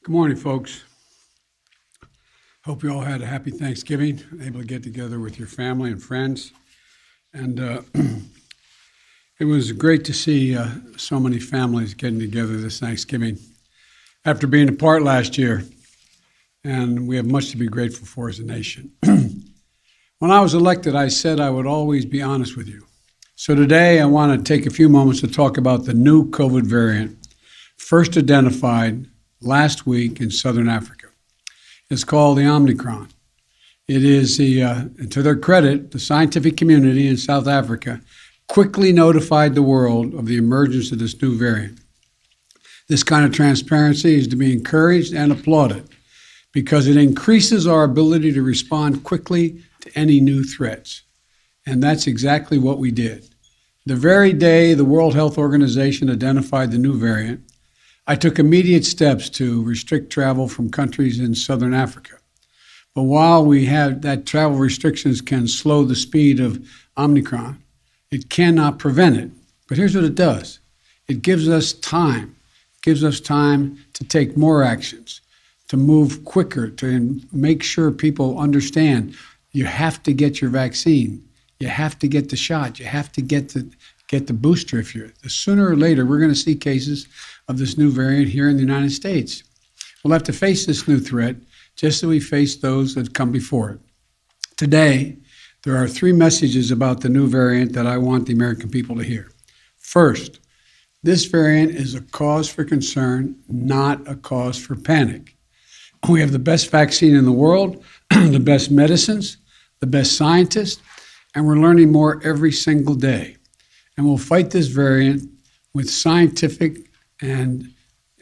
Good morning, folks. Hope you all had a happy Thanksgiving, able to get together with your family and friends. And it was great to see so many families getting together this Thanksgiving after being apart last year. And we have much to be grateful for as a nation. When I was elected, I said I would always be honest with you. So today I want to take a few moments to talk about the new COVID variant, first identified last week in Southern Africa. It's called the Omicron. It is to their credit, the scientific community in South Africa quickly notified the world of the emergence of this new variant. This kind of transparency is to be encouraged and applauded because it increases our ability to respond quickly to any new threats. And that's exactly what we did. The very day the World Health Organization identified the new variant, I took immediate steps to restrict travel from countries in Southern Africa. But while we have that travel restrictions can slow the speed of Omicron, it cannot prevent it. But here's what it does. It gives us time. It gives us time to take more actions, to move quicker, to make sure people understand you have to get your vaccine. You have to get the shot. You have to get the booster if you're. Sooner or later, we're going to see cases of this new variant here in the United States. We'll have to face this new threat just as we face those that come before it. Today, there are three messages about the new variant that I want the American people to hear. First, this variant is a cause for concern, not a cause for panic. We have the best vaccine in the world, the best medicines, the best scientists, and we're learning more every single day. And we'll fight this variant with scientific and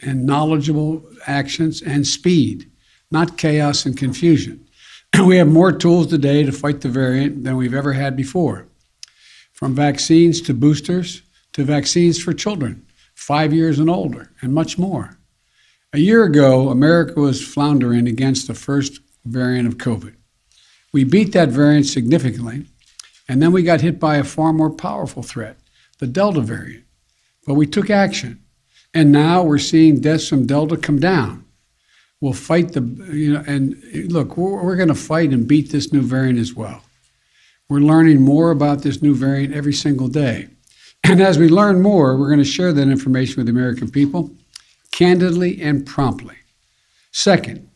knowledgeable actions and speed, not chaos and confusion. We have more tools today to fight the variant than we've ever had before, from vaccines to boosters to vaccines for children, 5 years and older, and much more. A year ago, America was floundering against the first variant of COVID. We beat that variant significantly, and then we got hit by a far more powerful threat, the Delta variant. But we took action. And now we're seeing deaths from Delta come down. We'll fight and look, we're going to fight and beat this new variant as well. We're learning more about this new variant every single day. And as we learn more, we're going to share that information with the American people candidly and promptly. Second,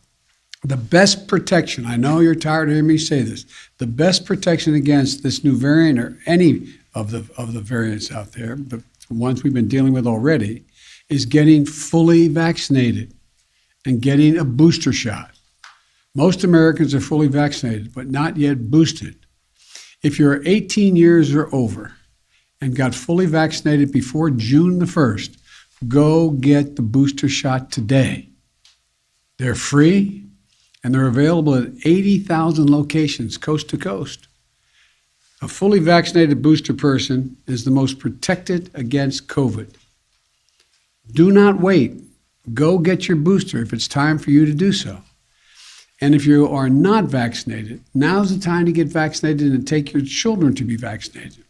the best protection, I know you're tired of hearing me say this, the best protection against this new variant or any of the variants out there, the ones we've been dealing with already, is getting fully vaccinated and getting a booster shot. Most Americans are fully vaccinated, but not yet boosted. If you're 18 years or over and got fully vaccinated before June the 1st, go get the booster shot today. They're free and they're available at 80,000 locations coast to coast. A fully vaccinated booster person is the most protected against COVID. Do not wait. Go get your booster if it's time for you to do so. And if you are not vaccinated, now's the time to get vaccinated and take your children to be vaccinated.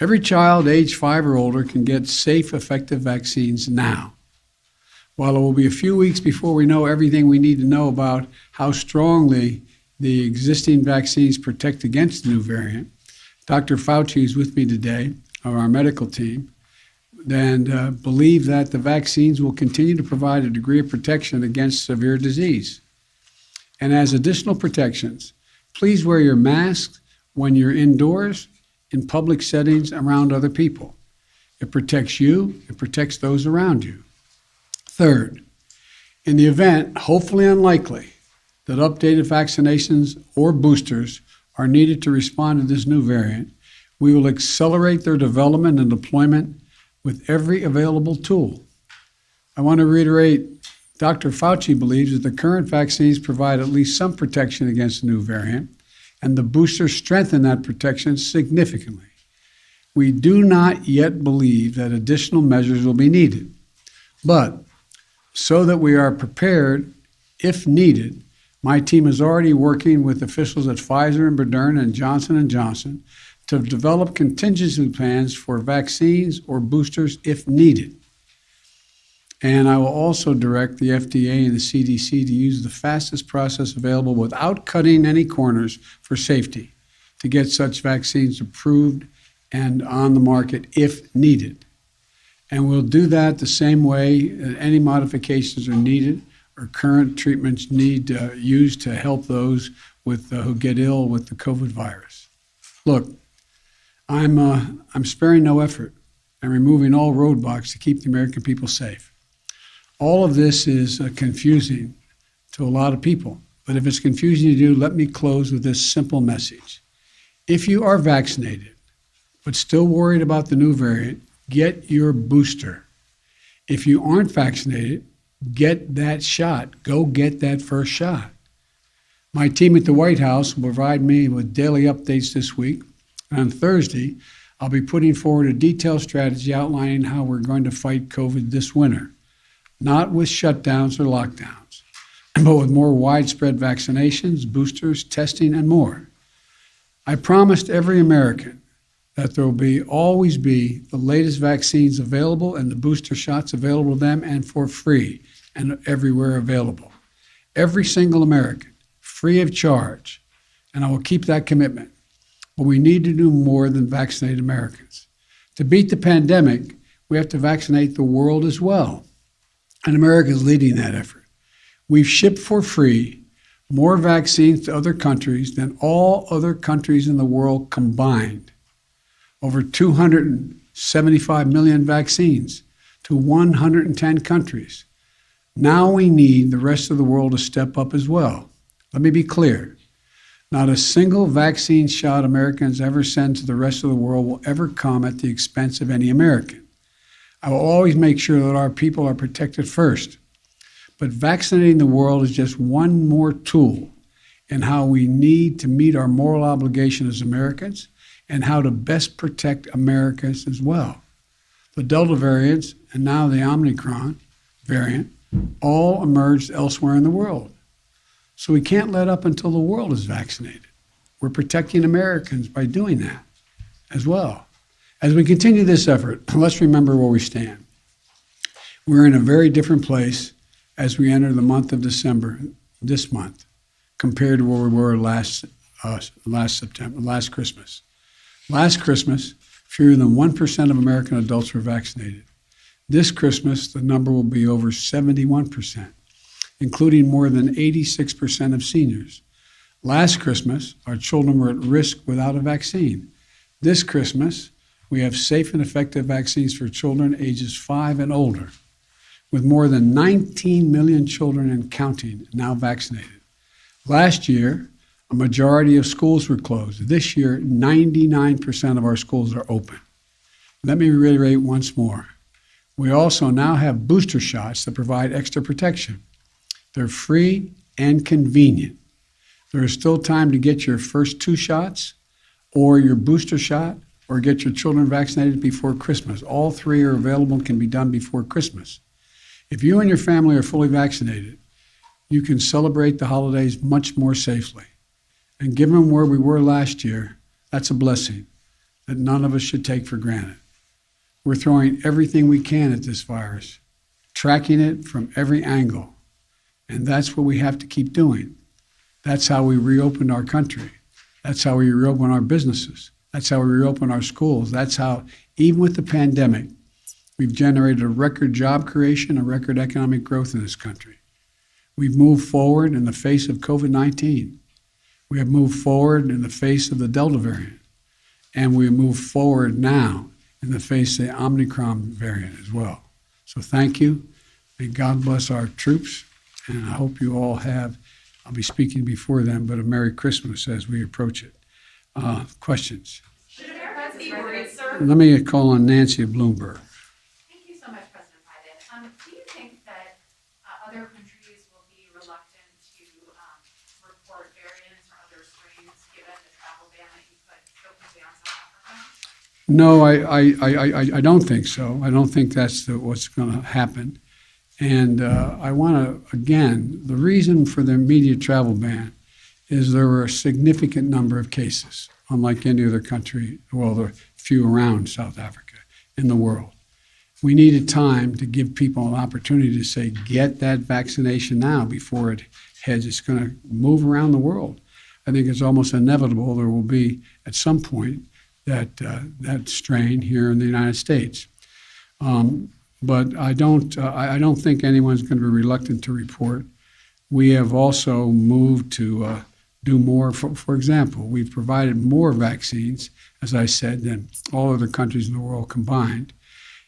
Every child age 5 or older can get safe, effective vaccines now. While it will be a few weeks before we know everything we need to know about how strongly the existing vaccines protect against the new variant, Dr. Fauci is with me today, of our medical team, and believe that the vaccines will continue to provide a degree of protection against severe disease. And as additional protections, please wear your mask when you're indoors, in public settings, around other people. It protects you, it protects those around you. Third, in the event, hopefully unlikely, that updated vaccinations or boosters are needed to respond to this new variant, we will accelerate their development and deployment with every available tool. I want to reiterate, Dr. Fauci believes that the current vaccines provide at least some protection against the new variant, and the boosters strengthen that protection significantly. We do not yet believe that additional measures will be needed, but so that we are prepared if needed, my team is already working with officials at Pfizer and Moderna and Johnson & Johnson to develop contingency plans for vaccines or boosters if needed. And I will also direct the FDA and the CDC to use the fastest process available without cutting any corners for safety to get such vaccines approved and on the market if needed. And we'll do that the same way that any modifications are needed or current treatments need used to help those who get ill with the COVID virus. Look, I'm sparing no effort and removing all roadblocks to keep the American people safe. All of this is confusing to a lot of people, but if it's confusing to you, let me close with this simple message. If you are vaccinated, but still worried about the new variant, get your booster. If you aren't vaccinated, get that shot. Go get that first shot. My team at the White House will provide me with daily updates this week. And on Thursday, I'll be putting forward a detailed strategy outlining how we're going to fight COVID this winter. Not with shutdowns or lockdowns, but with more widespread vaccinations, boosters, testing, and more. I promised every American that there will always be the latest vaccines available and the booster shots available to them and for free and everywhere available. Every single American, free of charge, and I will keep that commitment. But we need to do more than vaccinate Americans. To beat the pandemic, we have to vaccinate the world as well. And America is leading that effort. We've shipped for free more vaccines to other countries than all other countries in the world combined. Over 275 million vaccines to 110 countries. Now we need the rest of the world to step up as well. Let me be clear. Not a single vaccine shot Americans ever send to the rest of the world will ever come at the expense of any American. I will always make sure that our people are protected first. But vaccinating the world is just one more tool in how we need to meet our moral obligation as Americans and how to best protect Americans as well. The Delta variants and now the Omicron variant all emerged elsewhere in the world. So we can't let up until the world is vaccinated. We're protecting Americans by doing that as well. As we continue this effort, let's remember where we stand. We're in a very different place as we enter the month of December, this month, compared to where we were last Christmas. Last Christmas, fewer than 1% of American adults were vaccinated. This Christmas, the number will be over 71%, including more than 86% of seniors. Last Christmas, our children were at risk without a vaccine. This Christmas, we have safe and effective vaccines for children ages 5 and older, with more than 19 million children and counting now vaccinated. Last year, a majority of schools were closed. This year, 99% of our schools are open. Let me reiterate once more. We also now have booster shots that provide extra protection. They're free and convenient. There is still time to get your first 2 shots or your booster shot or get your children vaccinated before Christmas. All 3 are available and can be done before Christmas. If you and your family are fully vaccinated, you can celebrate the holidays much more safely. And given where we were last year, that's a blessing that none of us should take for granted. We're throwing everything we can at this virus, tracking it from every angle. And that's what we have to keep doing. That's how we reopened our country. That's how we reopen our businesses. That's how we reopen our schools. That's how, even with the pandemic, we've generated a record job creation, a record economic growth in this country. We've moved forward in the face of COVID-19. We have moved forward in the face of the Delta variant. And we move forward now in the face of the Omicron variant as well. So thank you. May God bless our troops. And I hope you all have, I'll be speaking before them, but a Merry Christmas as we approach it. Questions? Should Americans be worried, sir? Let me call on Nancy of Bloomberg. Thank you so much, President Biden. Do you think that other countries will be reluctant to report variants or other strains given the travel ban that you put so quickly on South Africa? No, I don't think so. I don't think that's what's going to happen. And I want to, again, the reason for the immediate travel ban is there were a significant number of cases, unlike any other country, well, there are few around South Africa in the world. we needed time to give people an opportunity to say, get that vaccination now before it heads. It's going to move around the world. I think it's almost inevitable there will be at some point that strain here in the United States. But I don't think anyone's going to be reluctant to report. We have also moved to do more. For example, we've provided more vaccines, as I said, than all other countries in the world combined.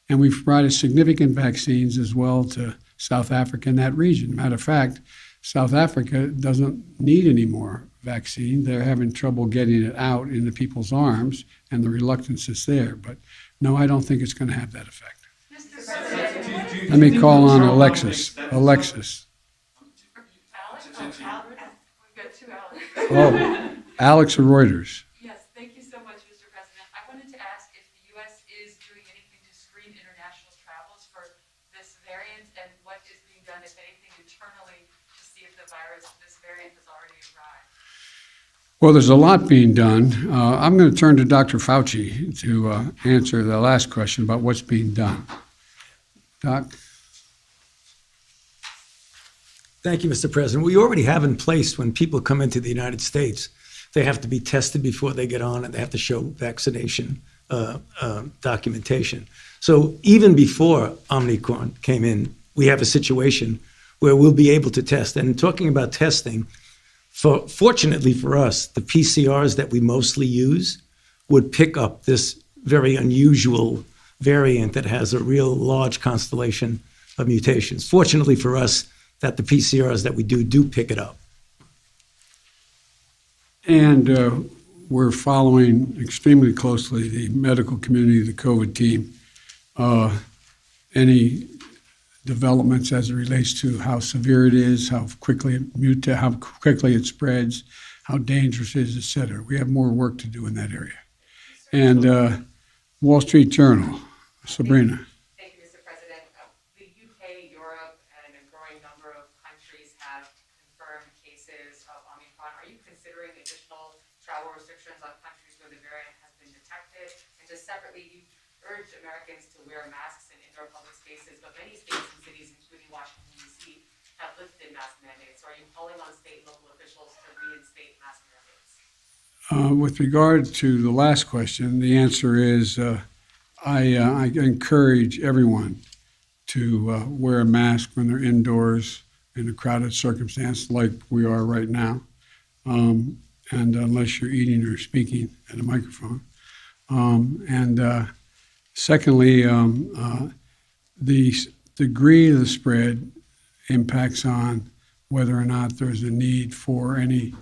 And we've provided significant vaccines as well to South Africa and that region. Matter of fact, South Africa doesn't need any more vaccine. They're having trouble getting it out into people's arms, and the reluctance is there. But no, I don't think it's going to have that effect. Let me call on Alexis. Alexis. Oh, Alex of Reuters. Yes, thank you so much, Mr. President. I wanted to ask if the U.S. is doing anything to screen international travels for this variant, and what is being done, if anything, internally to see if this variant has already arrived. Well, there's a lot being done. I'm going to turn to Dr. Fauci to answer the last question about what's being done. Doc? Thank you, Mr. President. We already have in place when people come into the United States, they have to be tested before they get on, and they have to show vaccination documentation. So even before Omicron came in, we have a situation where we'll be able to test. And talking about testing, fortunately for us, the PCRs that we mostly use would pick up this very unusual variant that has a real large constellation of mutations. Fortunately for us, that the PCRs that we do pick it up. And we're following extremely closely the medical community, the COVID team, any developments as it relates to how severe it is, how quickly it spreads, how dangerous it is, et cetera. We have more work to do in that area. And Wall Street Journal, Sabrina. Thank you, Mr. President. The UK, Europe, and a growing number of countries have confirmed cases of Omicron. Are you considering additional travel restrictions on countries where the variant has been detected? And just separately, you urged Americans to wear masks in indoor public spaces, but many states and cities, including Washington, D.C., have lifted mask mandates. So are you calling on state and local officials to reinstate mask mandates? With regard to the last question, the answer is I encourage everyone to wear a mask when they're indoors in a crowded circumstance like we are right now, and unless you're eating or speaking at a microphone. Secondly, the degree of the spread impacts on whether or not there's a need for any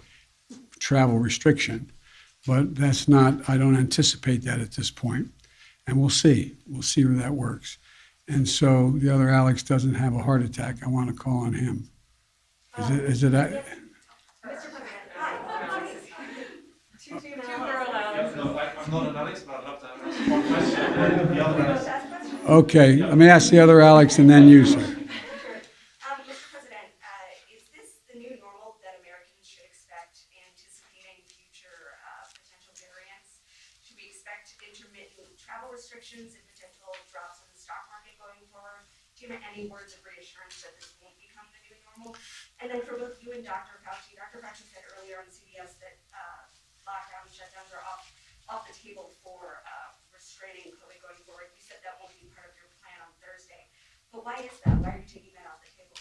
travel restriction. But that's not, I don't anticipate that at this point. And we'll see. We'll see where that works. And so the other Alex doesn't have a heart attack. I want to call on him. Is it that? I'm not an Alex, but I'd love to have one question. And the other Alex. Okay, let me ask the other Alex and then you, sir. Mr. President, is this the new normal that Americans should expect, anticipating future potential variants? Should we expect intermittent travel restrictions and potential drops in the stock market going forward? Do you have any words of reassurance that this won't become the new normal? And then for both you and Dr. Fauci said earlier on CBS that lockdowns, shutdowns are off the table for restraining COVID going forward. You said that won't be part of your plan on Thursday. But why is that? Why are you taking that off the table?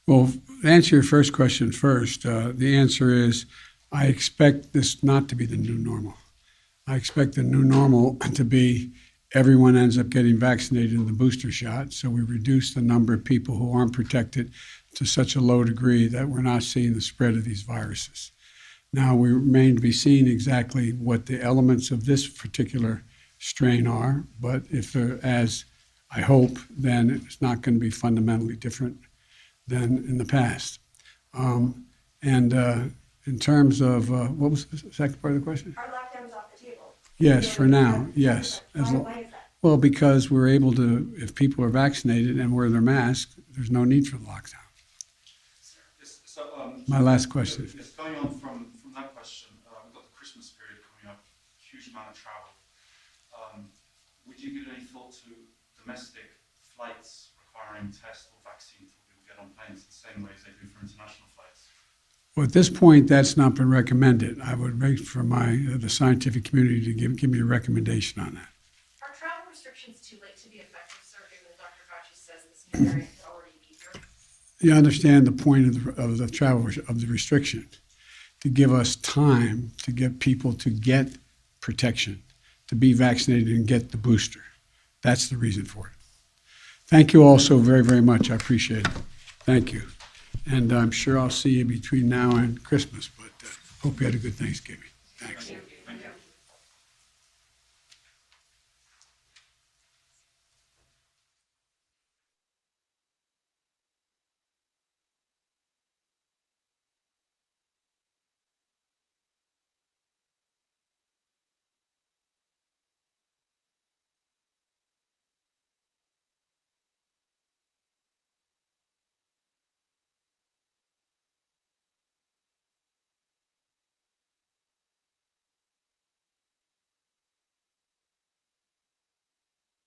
Well, to answer your first question first, the answer is I expect this not to be the new normal. I expect the new normal to be everyone ends up getting vaccinated in the booster shot, so we reduce the number of people who aren't protected to such a low degree that we're not seeing the spread of these viruses. Now, we remain to be seen exactly what the elements of this particular strain are, but if they're, as I hope, then it's not going to be fundamentally different than in the past. In terms of, what was the second part of the question? Are lockdowns off the table? Yes, for now, yes. Why is that? Well, because we're able to, if people are vaccinated and wear their mask, there's no need for the lockdown. So, My last question. Yes, going on from that question, we've got the Christmas period coming up, huge amount of travel. Would you give any thought to the domestic flights requiring test or vaccine for people who get on planes the same way as they do for international flights? Well, at this point, that's not been recommended. I would wait for the scientific community to give me a recommendation on that. Are travel restrictions too late to be effective, sir, given that Dr. Fauci says this new variant could already be here? You understand the point of the travel, of the restriction, to give us time to get people to get protection, to be vaccinated and get the booster. That's the reason for it. Thank you all so very, very much. I appreciate it. Thank you. And I'm sure I'll see you between now and Christmas, but hope you had a good Thanksgiving. Thanks.